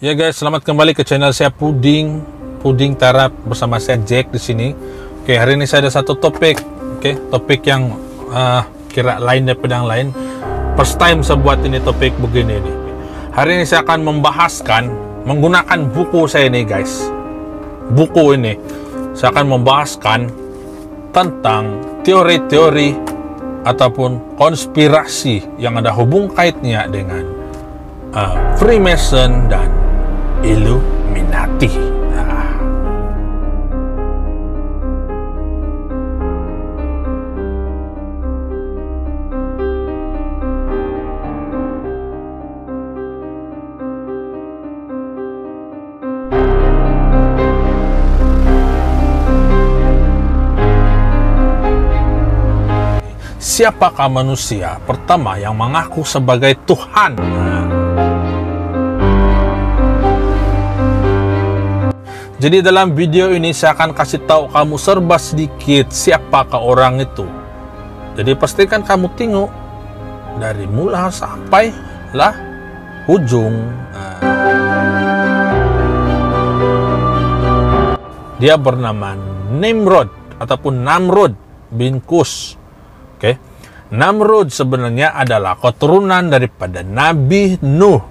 Ya guys, selamat kembali ke channel saya Puding Tarap bersama saya Jack di sini. Oke, hari ini saya ada satu topik. Oke, topik yang kira lain daripada yang lain. First time saya buat ini topik begini nih. Hari ini saya akan membahaskan menggunakan buku saya ini guys. Buku ini saya akan membahaskan tentang teori-teori ataupun konspirasi yang ada hubung kaitnya dengan Freemason dan Illuminati. Siapakah manusia pertama yang mengaku sebagai Tuhan? Jadi dalam video ini saya akan kasih tahu kamu serba sedikit siapakah orang itu. Jadi pastikan kamu tengok dari mula sampai lah ujung. Dia bernama Nimrod ataupun Namrud bin Kush. Oke. Namrud sebenarnya adalah keturunan daripada Nabi Nuh,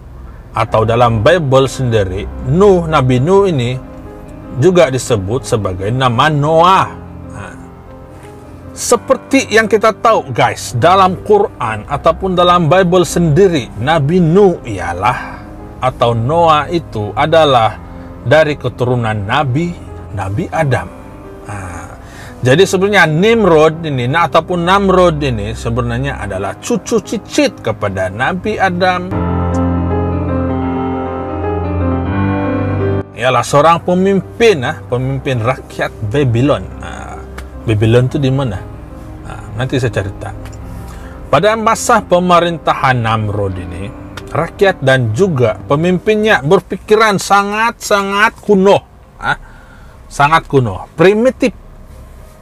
atau dalam Bible sendiri Nabi Nuh ini juga disebut sebagai nama Noah. Seperti yang kita tahu guys, dalam Quran ataupun dalam Bible sendiri, Nabi Nuh ialah atau Noah itu adalah dari keturunan Nabi Adam. Jadi sebenarnya Nimrod ini ataupun Namrud ini sebenarnya adalah cucu cicit kepada Nabi Adam. Ialah seorang pemimpin, pemimpin rakyat Babylon. Babylon itu di mana? Nanti saya cerita. Pada masa pemerintahan Namrud ini, rakyat dan juga pemimpinnya berpikiran sangat kuno, sangat kuno, primitif.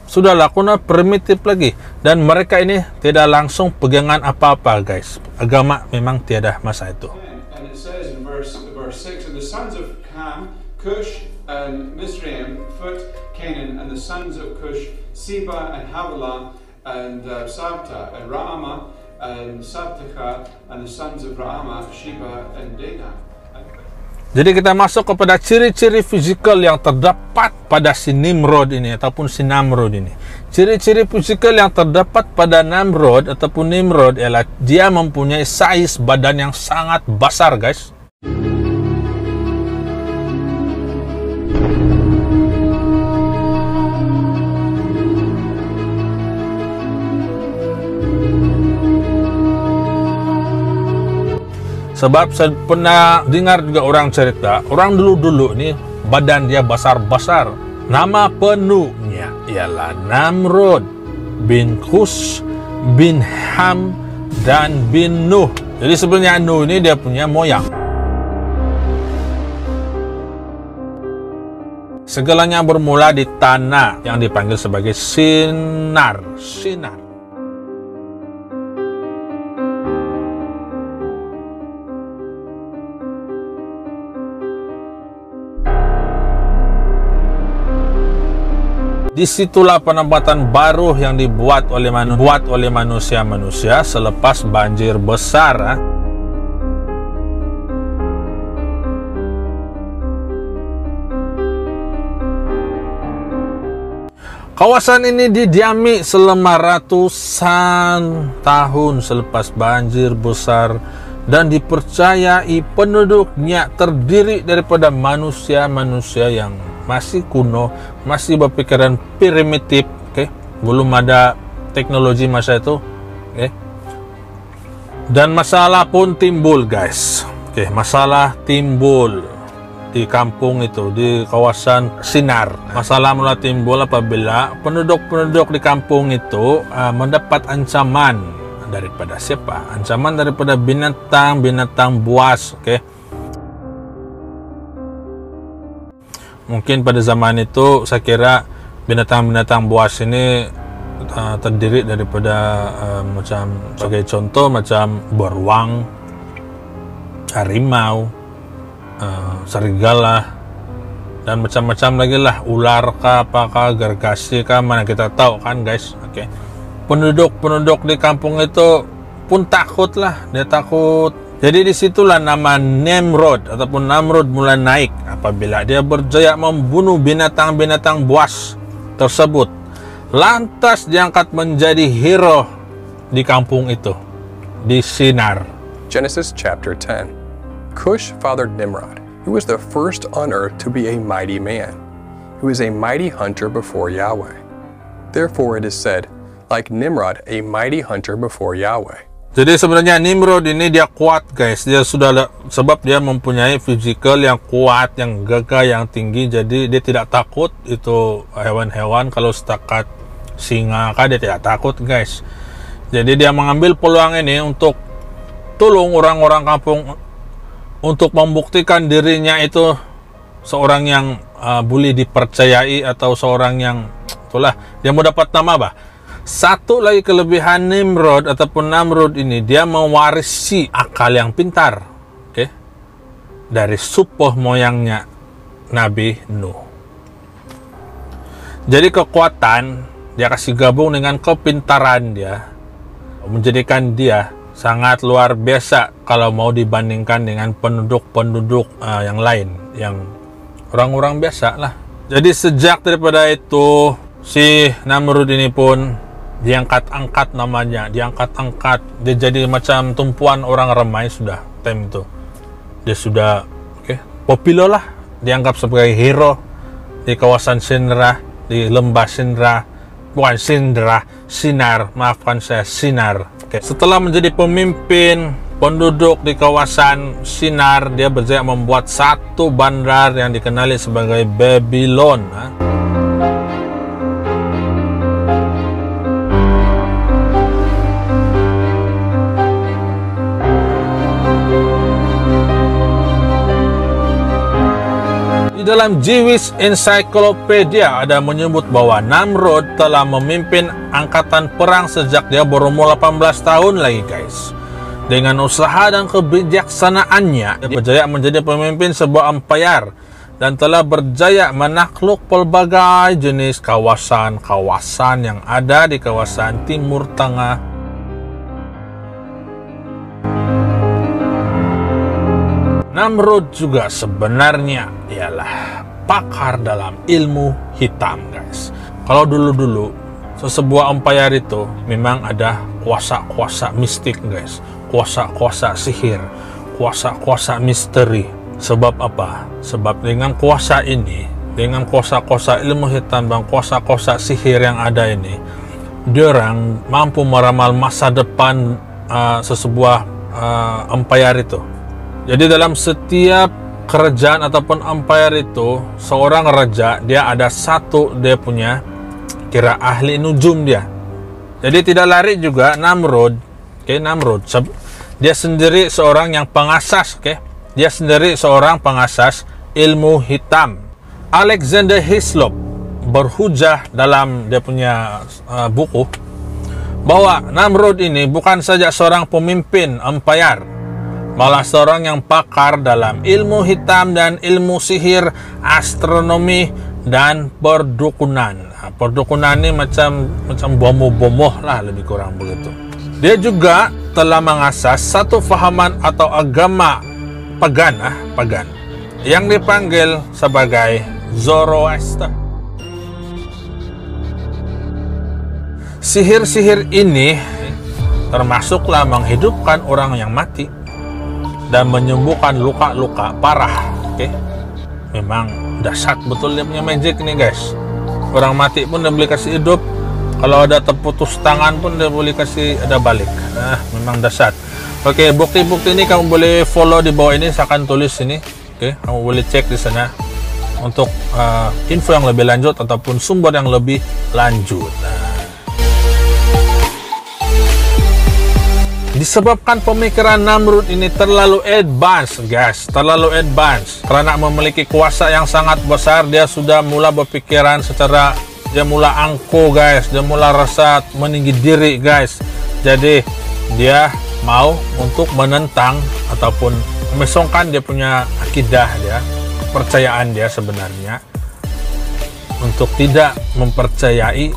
Sudahlah kuno, primitif lagi, dan mereka ini tidak langsung pegangan apa-apa, guys. Agama memang tiada masa itu. And it says in verse 6, and the sons of Ham, Cush and Mizraim, Phut, Canaan, and the sons of Cush, Seba and Havilah, and Sabta, and Raamah, and Sabtecha, and the sons of Raamah, Sheba and Dedan. Jadi kita masuk kepada ciri-ciri fisikal yang terdapat pada si Nimrod ini ataupun si Namrud ini. Ciri-ciri fisikal yang terdapat pada Namrud ataupun Nimrod ialah dia mempunyai saiz badan yang sangat besar, guys. Sebab saya pernah dengar juga orang cerita, orang dulu-dulu ini badan dia besar-besar. Nama penuhnya ialah Namrud bin Kush bin Ham dan bin Nuh. Jadi sebenarnya Nuh ini dia punya moyang. Segalanya bermula di tanah yang dipanggil sebagai Sinar. Disitulah penempatan baru yang dibuat oleh manusia selepas banjir besar. Kawasan ini didiami selama ratusan tahun selepas banjir besar dan dipercayai penduduknya terdiri daripada manusia-manusia yang masih kuno, masih berpikiran primitif, belum ada teknologi masa itu, Dan masalah pun timbul, guys. Masalah timbul di kampung itu, di kawasan Sinar. Masalah mulai timbul apabila penduduk-penduduk di kampung itu mendapat ancaman daripada siapa? Ancaman daripada binatang buas, Mungkin pada zaman itu saya kira binatang-binatang buas ini terdiri daripada macam sebagai contoh macam beruang, harimau, serigala, dan macam-macam lagi lah, ular kah, apakah, gergasi kah, mana kita tahu kan guys. Oke. Penduduk di kampung itu pun takut lah, dia takut. Jadi disitulah nama Nimrod ataupun Namrud mulai naik apabila dia berjaya membunuh binatang-binatang buas tersebut. Lantas diangkat menjadi hero di kampung itu, di Shinar. Genesis chapter 10. Cush fathered Nimrod, who was the first on earth to be a mighty man, who was a mighty hunter before Yahweh. Therefore it is said, like Nimrod, a mighty hunter before Yahweh. Jadi sebenarnya Nimrod ini dia kuat guys, dia sudah, sebab dia mempunyai physical yang kuat, yang gagah, yang tinggi. Jadi dia tidak takut itu hewan-hewan. Kalau setakat singa kan dia tidak takut guys. Jadi dia mengambil peluang ini untuk tolong orang-orang kampung, untuk membuktikan dirinya itu seorang yang boleh dipercayai, atau seorang yang itulah dia mau dapat nama bah. Satu lagi kelebihan Nimrod ataupun Namrud ini, dia mewarisi akal yang pintar, oke, dari sepuh moyangnya Nabi Nuh. Jadi kekuatan dia kasih gabung dengan kepintaran dia, menjadikan dia sangat luar biasa kalau mau dibandingkan dengan penduduk-penduduk yang lain, yang orang-orang biasa lah. Jadi sejak daripada itu, si Namrud ini pun diangkat-angkat namanya, diangkat-angkat, dia jadi macam tumpuan orang ramai sudah time itu. Dia sudah populer lah, dianggap sebagai hero di kawasan Shinar, di lembah Shinar, bukan Shinar, maafkan saya, Shinar. Setelah menjadi pemimpin penduduk di kawasan Shinar, dia berjaya membuat satu bandar yang dikenali sebagai Babylon. Di dalam Jewish Encyclopedia ada menyebut bahwa Namrud telah memimpin angkatan perang sejak dia berumur 18 tahun lagi guys. Dengan usaha dan kebijaksanaannya, dia berjaya menjadi pemimpin sebuah empire dan telah berjaya menakluk pelbagai jenis kawasan-kawasan yang ada di kawasan Timur Tengah. Namrud juga sebenarnya ialah pakar dalam ilmu hitam guys. Kalau dulu-dulu sebuah empire itu memang ada kuasa-kuasa mistik guys, kuasa-kuasa sihir, kuasa-kuasa misteri. Sebab apa? Sebab dengan kuasa ini, dengan kuasa-kuasa ilmu hitam dan kuasa-kuasa sihir yang ada ini, diorang mampu meramal masa depan sesebuah empire itu. Jadi dalam setiap kerajaan ataupun empire itu, seorang raja dia ada satu, dia punya kira ahli nujum dia. Jadi tidak lari juga Namrud, Namrud dia sendiri seorang yang pengasas, dia sendiri seorang pengasas ilmu hitam. Alexander Hislop berhujah dalam dia punya buku bahwa Namrud ini bukan saja seorang pemimpin empire, malah seorang yang pakar dalam ilmu hitam dan ilmu sihir, astronomi, dan perdukunan. Perdukunan ini macam bomoh-bomoh lah, lebih kurang begitu. Dia juga telah mengasas satu fahaman atau agama pagan yang dipanggil sebagai Zoroaster. Sihir-sihir ini termasuklah menghidupkan orang yang mati dan menyembuhkan luka-luka parah. Memang dahsyat betul dia punya magic ini guys. Orang mati pun dia boleh kasih hidup. Kalau ada terputus tangan pun dia boleh kasih ada balik. Memang dahsyat. Bukti-bukti ini kamu boleh follow di bawah ini, saya akan tulis ini. Kamu boleh cek di sana untuk info yang lebih lanjut ataupun sumber yang lebih lanjut. Disebabkan pemikiran Namrud ini terlalu advance guys, terlalu advance. Karena memiliki kuasa yang sangat besar, dia sudah mula berpikiran secara, dia mula angkuh guys, dia mula rasa meninggi diri guys. Jadi dia mau untuk menentang ataupun memesongkan dia punya akidah dia, kepercayaan dia sebenarnya untuk tidak mempercayai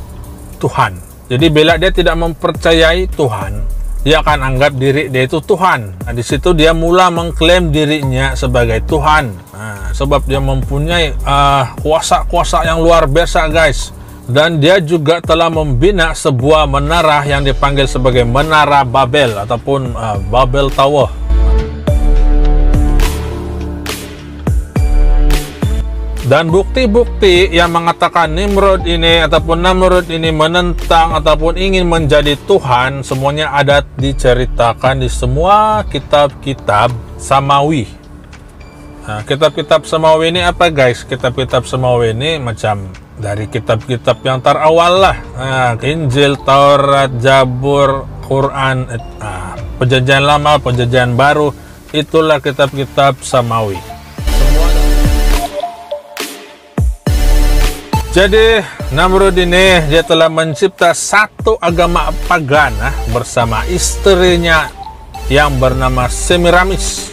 Tuhan. Jadi bila dia tidak mempercayai Tuhan, dia akan anggap diri dia itu Tuhan. Nah, di situ dia mula mengklaim dirinya sebagai Tuhan. Nah, sebab dia mempunyai kuasa-kuasa yang luar biasa, guys. Dan dia juga telah membina sebuah menara yang dipanggil sebagai Menara Babel ataupun Babel Tower. Dan bukti-bukti yang mengatakan Nimrod ini ataupun Namrud ini menentang ataupun ingin menjadi Tuhan, semuanya ada diceritakan di semua kitab-kitab Samawi. Nah, kitab-kitab Samawi ini apa, guys? Kitab-kitab Samawi ini macam dari kitab-kitab yang terawal lah. Nah, Injil, Taurat, Zabur, Quran, Perjanjian Lama, Perjanjian Baru, itulah kitab-kitab Samawi. Jadi Namrud ini dia telah mencipta satu agama pagan bersama istrinya yang bernama Semiramis.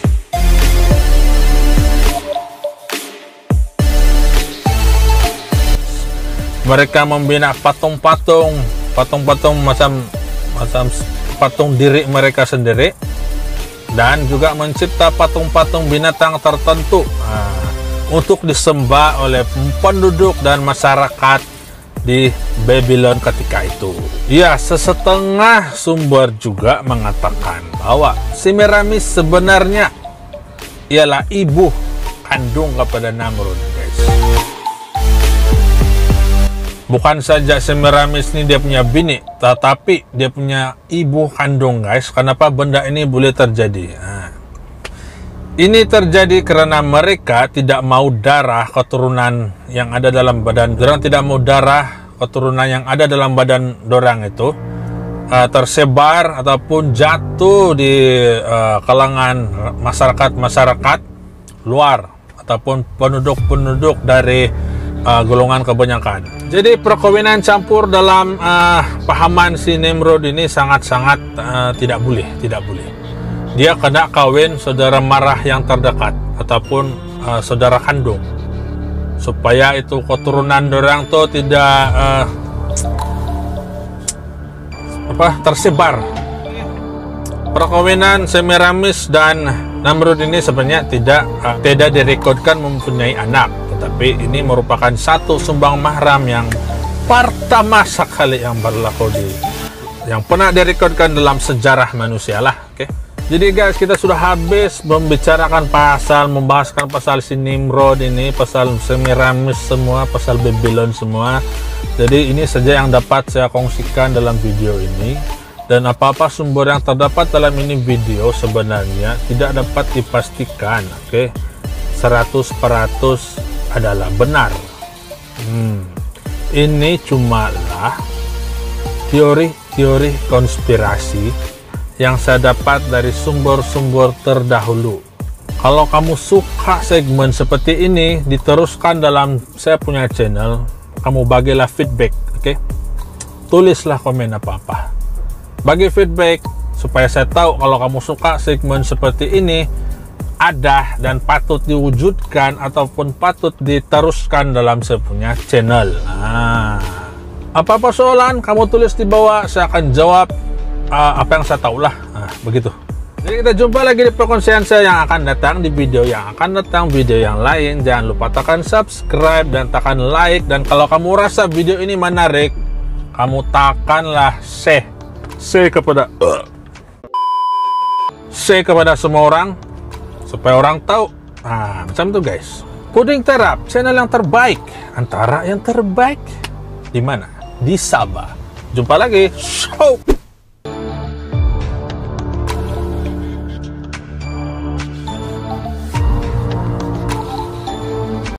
Mereka membina patung-patung macam patung diri mereka sendiri, dan juga mencipta patung-patung binatang tertentu untuk disembah oleh penduduk dan masyarakat di Babylon ketika itu. Ya, sesetengah sumber juga mengatakan bahwa Semiramis sebenarnya ialah ibu kandung kepada Namrud, guys. Bukan saja Semiramis ini dia punya bini, tetapi dia punya ibu kandung, guys. Kenapa benda ini boleh terjadi? Ini terjadi karena mereka tidak mau darah keturunan yang ada dalam badan. Dorang tidak mau darah keturunan yang ada dalam badan dorang itu tersebar ataupun jatuh di kalangan masyarakat luar ataupun penduduk dari golongan kebanyakan. Jadi perkawinan campur dalam pahaman si Nimrod ini sangat-sangat tidak boleh. Dia kena kawin saudara marah yang terdekat ataupun saudara kandung, supaya itu keturunan dorang tuh tidak tersebar. Perkawinan Semiramis dan Namrud ini sebenarnya tidak direkodkan mempunyai anak, tetapi ini merupakan satu sumbang mahram yang pertama sekali yang berlaku yang pernah direkodkan dalam sejarah manusia lah. Jadi guys, kita sudah habis membahaskan pasal si Nimrod ini, pasal Semiramis semua, pasal Babylon semua. Jadi ini saja yang dapat saya kongsikan dalam video ini. Dan apa-apa sumber yang terdapat dalam ini video sebenarnya tidak dapat dipastikan, 100% adalah benar. Ini cumalah teori-teori konspirasi yang saya dapat dari sumber-sumber terdahulu. Kalau kamu suka segmen seperti ini, diteruskan dalam saya punya channel, kamu bagilah feedback, tulislah komen apa-apa, bagi feedback supaya saya tahu kalau kamu suka segmen seperti ini ada dan patut diwujudkan ataupun patut diteruskan dalam saya punya channel. Apa-apa soalan kamu tulis di bawah, saya akan jawab apa yang saya tahu lah. Begitu. Jadi kita jumpa lagi di perkongsian saya yang akan datang, di video yang akan datang, video yang lain. Jangan lupa tekan subscribe dan tekan like, dan kalau kamu rasa video ini menarik, kamu tekanlah share kepada semua orang supaya orang tahu. Macam itu guys. Puding Terap, channel yang terbaik antara yang terbaik di mana? Di Sabah. Jumpa lagi. Show.